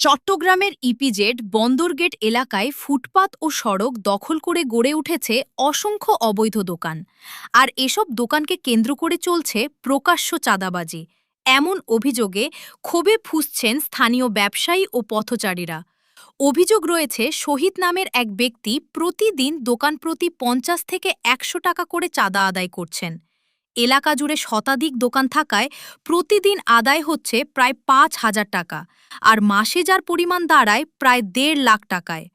চট্টগ্রামের ইপিজেড বন্দরগেট এলাকায় ফুটপাত ও সড়ক দখল করে গড়ে উঠেছে অসংখ্য অবৈধ দোকান। আর এসব দোকানকে কেন্দ্র করে চলছে প্রকাশ্য চাঁদাবাজি। এমন অভিযোগে ক্ষোভে ফুঁসছেন স্থানীয় ব্যবসায়ী ও পথচারীরা। অভিযোগ রয়েছে শহীদ নামের এক ব্যক্তি প্রতিদিন দোকান প্রতি ৫০ থেকে ১০০ টাকা করে চাঁদা আদায় করছেন। এলাকা জুড়ে শতাধিক দোকান থাকায় প্রতিদিন আদায় হচ্ছে প্রায় ৫,০০০ টাকা, আর মাসে যার পরিমাণ দাঁড়ায় প্রায় ১.৫ লাখ টাকায়।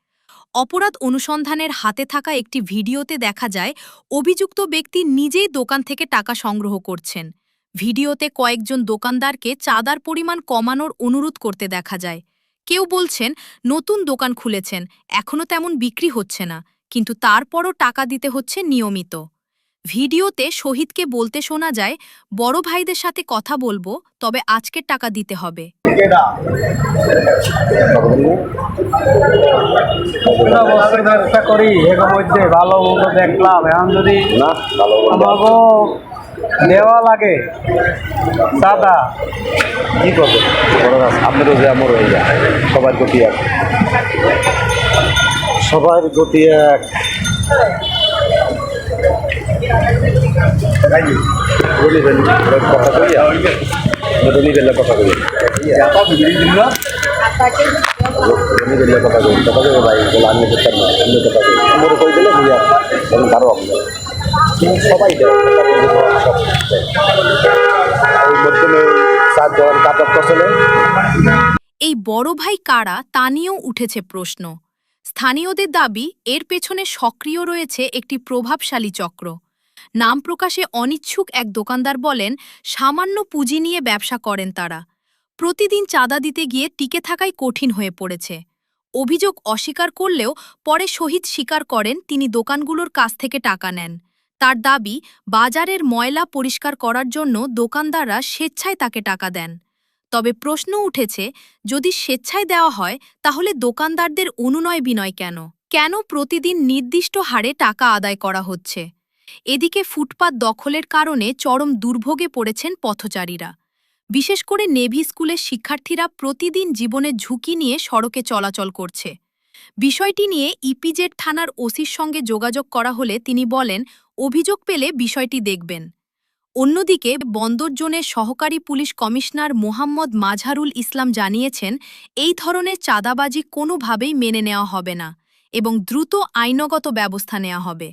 অপরাধ অনুসন্ধানের হাতে থাকা একটি ভিডিওতে দেখা যায় অভিযুক্ত ব্যক্তি নিজেই দোকান থেকে টাকা সংগ্রহ করছেন। ভিডিওতে কয়েকজন দোকানদারকে চাঁদার পরিমাণ কমানোর অনুরোধ করতে দেখা যায়। কেউ বলছেন নতুন দোকান খুলেছেন, এখনও তেমন বিক্রি হচ্ছে না, কিন্তু তারপরও টাকা দিতে হচ্ছে নিয়মিত। ভিডিওতে শহীদকে বলতে শোনা যায়, বড় ভাইদের সাথে কথা বলবো, তবে আজকের টাকা দিতে হবে। ব্যবসা করি এর মধ্যে ভালো মন্দ দেখলাম, এখন যদি না ভালো আমাকে দেওয়া লাগে দাদা কি করবে আপনারও যে আমার হয়ে যায় সবার গতি এক, সবার গতি এক। কথা কইয়া রনি বেলা কথা কই রনি বেলা কথা কই কথা কই ভাই বলে আমি করতাম না, আমি কথা কই আমার কই দিলে বুঝা তখন কারো আমরা সবাই দেয় ওই মধ্যে সাত দেওয়ার কাপড় চলে। এই বড় ভাই কারা তা নিয়েও উঠেছে প্রশ্ন। স্থানীয়দের দাবি, এর পেছনে সক্রিয় রয়েছে একটি প্রভাবশালী চক্র। নাম প্রকাশে অনিচ্ছুক এক দোকানদার বলেন, সামান্য পুঁজি নিয়ে ব্যবসা করেন তারা। প্রতিদিন চাঁদা দিতে গিয়ে টিকে থাকাই কঠিন হয়ে পড়েছে। অভিযোগ অস্বীকার করলেও পরে শহীদ স্বীকার করেন তিনি দোকানগুলোর কাছ থেকে টাকা নেন। তার দাবি, বাজারের ময়লা পরিষ্কার করার জন্য দোকানদাররা স্বেচ্ছায় তাকে টাকা দেন। তবে প্রশ্ন উঠেছে, যদি স্বেচ্ছায় দেওয়া হয় তাহলে দোকানদারদের অনুনয় বিনয় কেন? কেন প্রতিদিন নির্দিষ্ট হারে টাকা আদায় করা হচ্ছে? এদিকে ফুটপাত দখলের কারণে চরম দুর্ভোগে পড়েছেন পথচারীরা। বিশেষ করে নেভি স্কুলের শিক্ষার্থীরা প্রতিদিন জীবনের ঝুঁকি নিয়ে সড়কে চলাচল করছে। বিষয়টি নিয়ে ইপিজেড থানার ওসির সঙ্গে যোগাযোগ করা হলে তিনি বলেন, অভিযোগ পেলে বিষয়টি দেখবেন। অন্যদিকে বন্দর জোনের সহকারী পুলিশ কমিশনার মোহাম্মদ মাজহারুল ইসলাম জানিয়েছেন, এই ধরনের চাঁদাবাজি কোনোভাবেই মেনে নেওয়া হবে না এবং দ্রুত আইনগত ব্যবস্থা নেওয়া হবে।